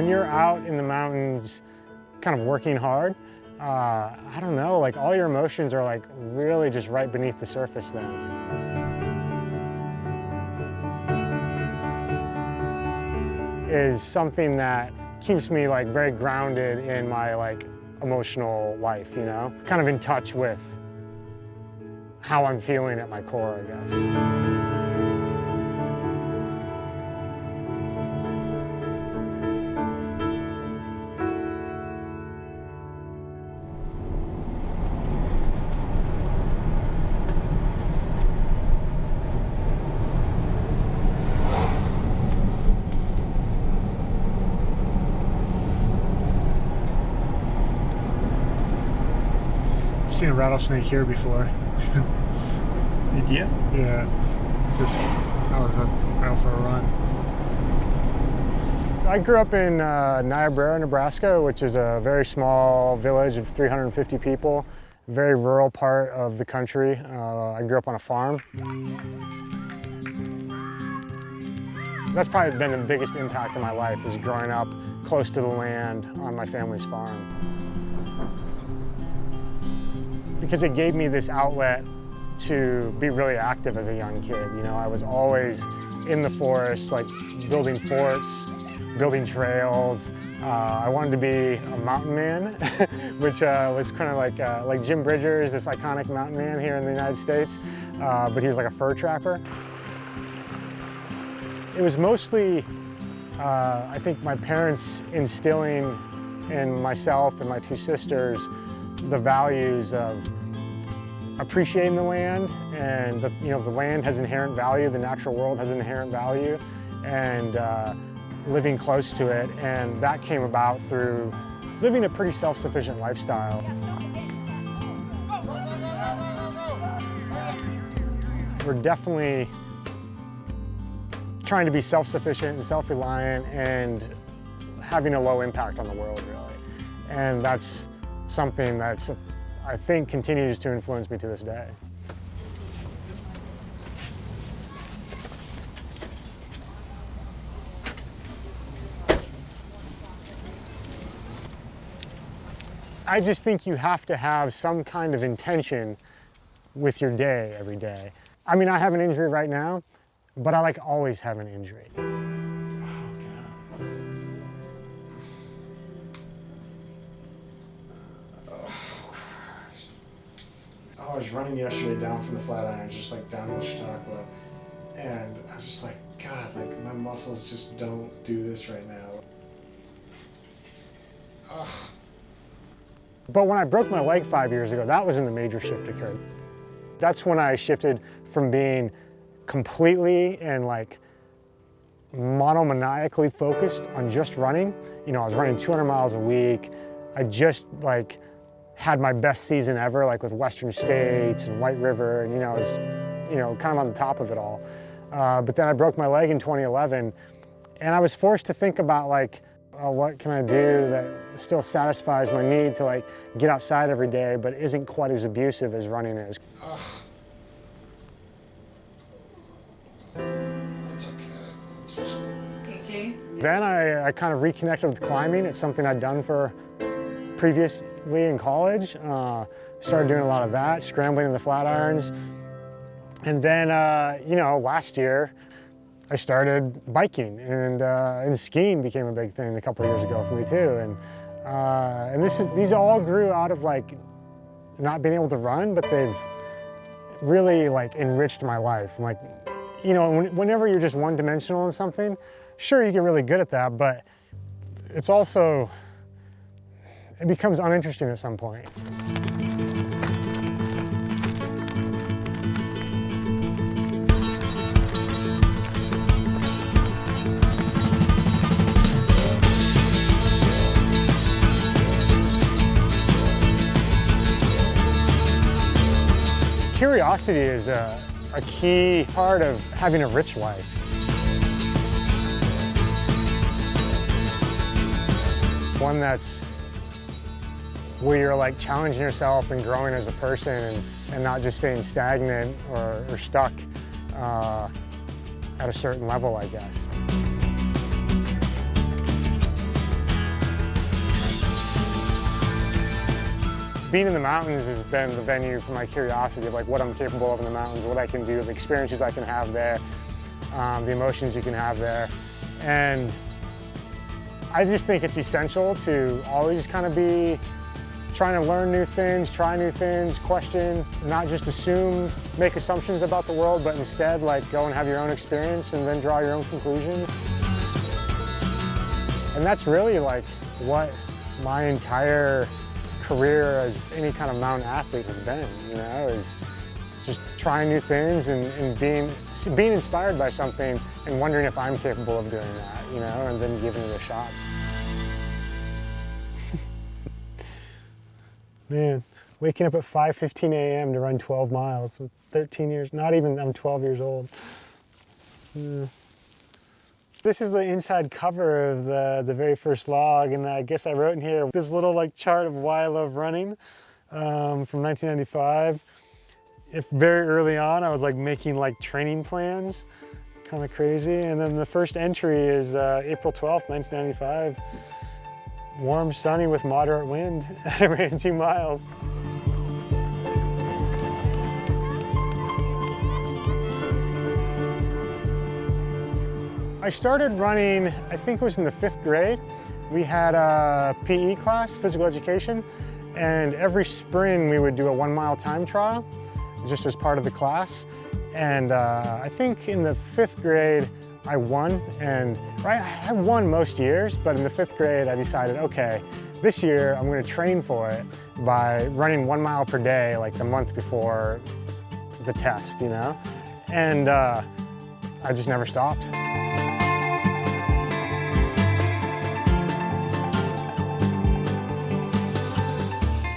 when you're out in the mountains kind of working hard, I don't know, like all your emotions are like really just right beneath the surface then. Is something that keeps me like very grounded in my like emotional life, you know? Kind of in touch with how I'm feeling at my core, I guess. I've seen a rattlesnake here before. You did? Yeah. I was out for a run. I grew up in Niobrara, Nebraska, which is a very small village of 350 people, very rural part of the country. I grew up on a farm. That's probably been the biggest impact of my life, is growing up close to the land on my family's farm. Because it gave me this outlet to be really active as a young kid. You know, I was always in the forest, like building forts, building trails. I wanted to be a mountain man, which was kind of like Jim Bridgers, this iconic mountain man here in the United States, but he was like a fur trapper. It was mostly, I think, my parents instilling in myself and my two sisters the values of appreciating the land, and the land has inherent value, the natural world has inherent value, and living close to it. And that came about through living a pretty self-sufficient lifestyle. We're definitely trying to be self-sufficient and self-reliant and having a low impact on the world, really. And that's something that's, I think, continues to influence me to this day. I just think you have to have some kind of intention with your day every day. I mean, I have an injury right now, but I like always have an injury. I was running yesterday down from the Flatiron, just like down to Chautauqua, and I was just like, God, like my muscles just don't do this right now. Ugh. But when I broke my leg 5 years ago, that was when the major shift occurred. That's when I shifted from being completely and like monomaniacally focused on just running. You know, I was running 200 miles a week. I just like had my best season ever, like with Western States and White River, and I was, kind of on the top of it all. But then I broke my leg in 2011, and I was forced to think about like, what can I do that still satisfies my need to like get outside every day, but isn't quite as abusive as running is. Ugh. It's okay. Then I kind of reconnected with climbing. It's something I'd done for previously in college. Started doing a lot of that, scrambling in the Flatirons. And then, last year, I started biking, and skiing became a big thing a couple of years ago for me too. And these all grew out of like not being able to run, but they've really like enriched my life. Like, whenever you're just one-dimensional in something, sure, you get really good at that, but it's also, it becomes uninteresting at some point. Curiosity is a key part of having a rich life. One that's where you're like challenging yourself and growing as a person, and not just staying stagnant or stuck at a certain level, I guess. being in the mountains has been the venue for my curiosity of like what I'm capable of in the mountains, what I can do, the experiences I can have there, the emotions you can have there. And I just think it's essential to always kind of be trying to learn new things, try new things, question, not just assume, make assumptions about the world, but instead like go and have your own experience and then draw your own conclusions. And that's really like what my entire career as any kind of mountain athlete has been, you know, is just trying new things and being inspired by something and wondering if I'm capable of doing that, you know, and then giving it a shot. Man, waking up at 5:15 a.m. to run 12 miles, 13 years, not even, I'm 12 years old. This is the inside cover of the very first log, and I guess I wrote in here this little like chart of why I love running from 1995. If very early on I was like making like training plans, kind of crazy. And then the first entry is April 12th, 1995. Warm, sunny with moderate wind. I ran 2 miles. I started running, I think it was in the 5th grade. We had a PE class, physical education, and every spring we would do a 1 mile time trial, just as part of the class. And I think in the 5th grade, I won, and I won most years, but in the 5th grade I decided, okay, this year I'm gonna train for it by running 1 mile per day like the month before the test, you know? And I just never stopped.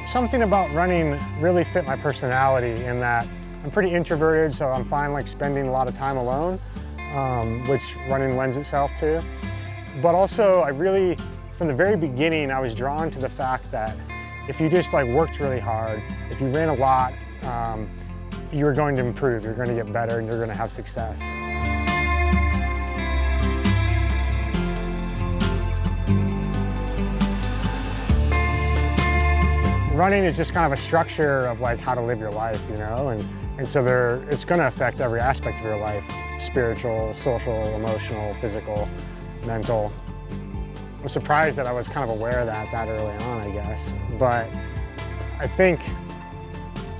Something about running really fit my personality in that I'm pretty introverted, so I'm fine like spending a lot of time alone. Which running lends itself to. But also, I really, from the very beginning, I was drawn to the fact that if you just like worked really hard, if you ran a lot, you're going to improve, you're going to get better, and you're going to have success. Running is just kind of a structure of like how to live your life, you know, and so it's going to affect every aspect of your life, spiritual, social, emotional, physical, mental. I'm surprised that I was kind of aware of that early on, I guess. But I think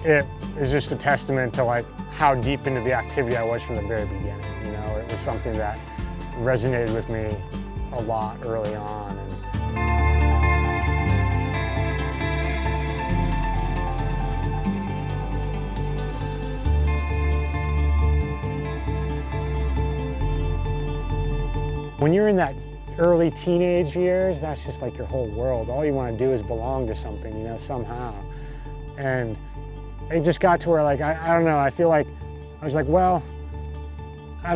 it is just a testament to like how deep into the activity I was from the very beginning. You know, it was something that resonated with me a lot early on. When you're in that early teenage years, that's just like your whole world. All you want to do is belong to something, you know, somehow. And it just got to where like, I don't know, I feel like, I was like, well, I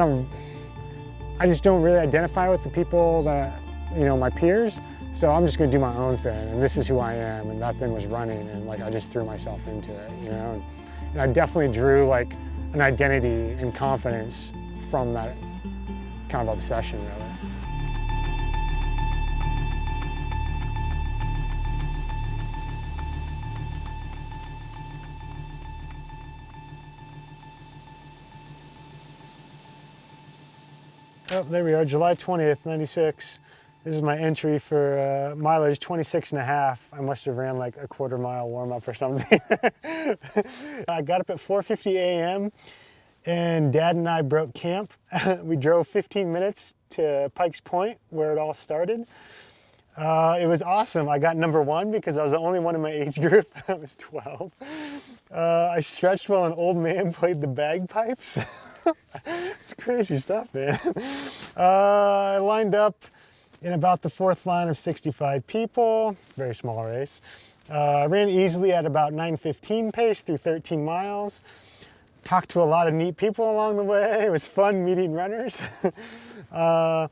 just don't really identify with the people that, you know, my peers. So I'm just gonna do my own thing, and this is who I am, and that thing was running, and like I just threw myself into it, you know. And I definitely drew like an identity and confidence from that kind of obsession, really. Oh, there we are, July 20th, 96. This is my entry for mileage 26.5. I must have ran like a quarter mile warm up or something. I got up at 4:50 a.m. and Dad and I broke camp. We drove 15 minutes to Pikes Point where it all started. It was awesome. I got number 1 because I was the only one in my age group. I was 12. I stretched while an old man played the bagpipes. It's crazy stuff, man. I lined up in about the 4th line of 65 people, very small race. I ran easily at about 9:15 pace through 13 miles. Talked to a lot of neat people along the way. It was fun meeting runners. I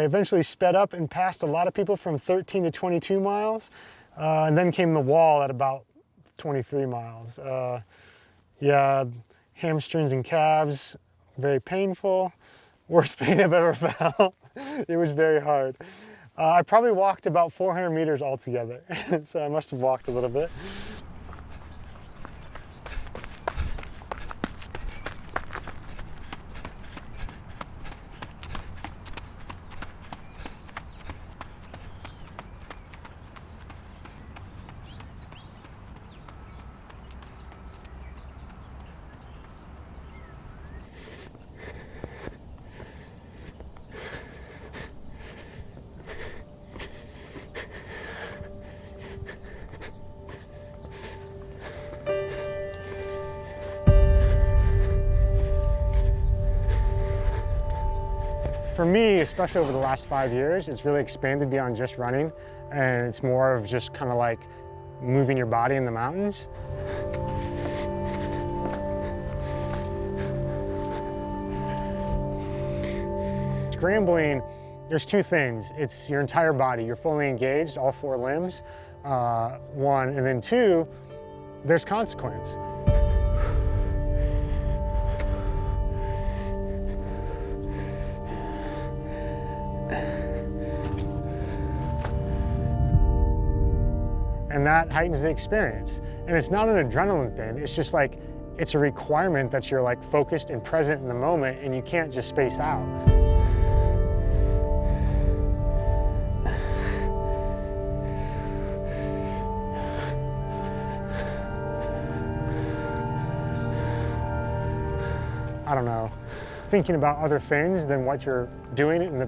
eventually sped up and passed a lot of people from 13 to 22 miles. And then came the wall at about 23 miles. Yeah, hamstrings and calves, very painful. Worst pain I've ever felt. It was very hard. I probably walked about 400 meters altogether, so I must have walked a little bit. For me, especially over the last 5 years, it's really expanded beyond just running, and it's more of just kind of like moving your body in the mountains. Scrambling, there's two things. It's your entire body. You're fully engaged, all 4 limbs, one, and then 2, there's consequence. And that heightens the experience. And it's not an adrenaline thing, it's just like, it's a requirement that you're like focused and present in the moment and you can't just space out. I don't know, thinking about other things than what you're doing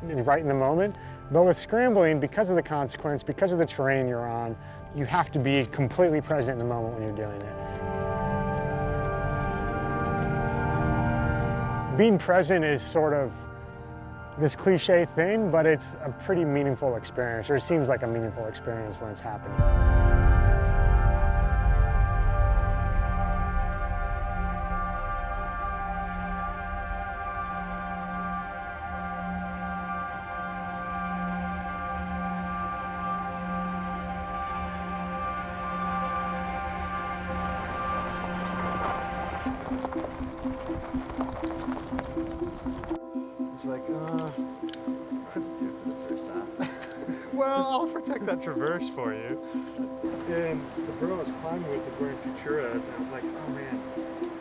right in the moment. But with scrambling, because of the consequence, because of the terrain you're on, you have to be completely present in the moment when you're doing it. Being present is sort of this cliche thing, but it's a pretty meaningful experience, or it seems like a meaningful experience when it's happening. It's like, couldn't do it for the first half. Well, I'll protect that traverse for you. And the girl I was climbing with was wearing Futuras, and I was like, oh man,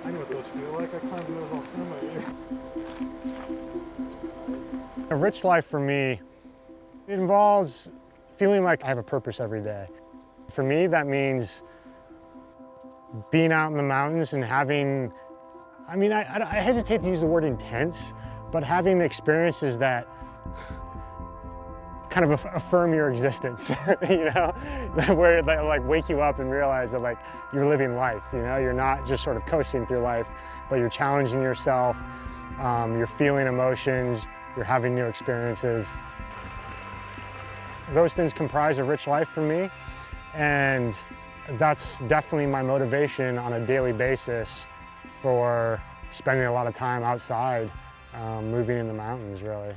I know what those feel like. I climbed those all summer. A rich life for me, it involves feeling like I have a purpose every day. For me, that means being out in the mountains and having, I mean, I hesitate to use the word intense, but having experiences that kind of affirm your existence, you know, where they like wake you up and realize that like you're living life, you know, you're not just sort of coasting through life, but you're challenging yourself, you're feeling emotions, you're having new experiences. Those things comprise a rich life for me, and that's definitely my motivation on a daily basis for spending a lot of time outside, moving in the mountains, really.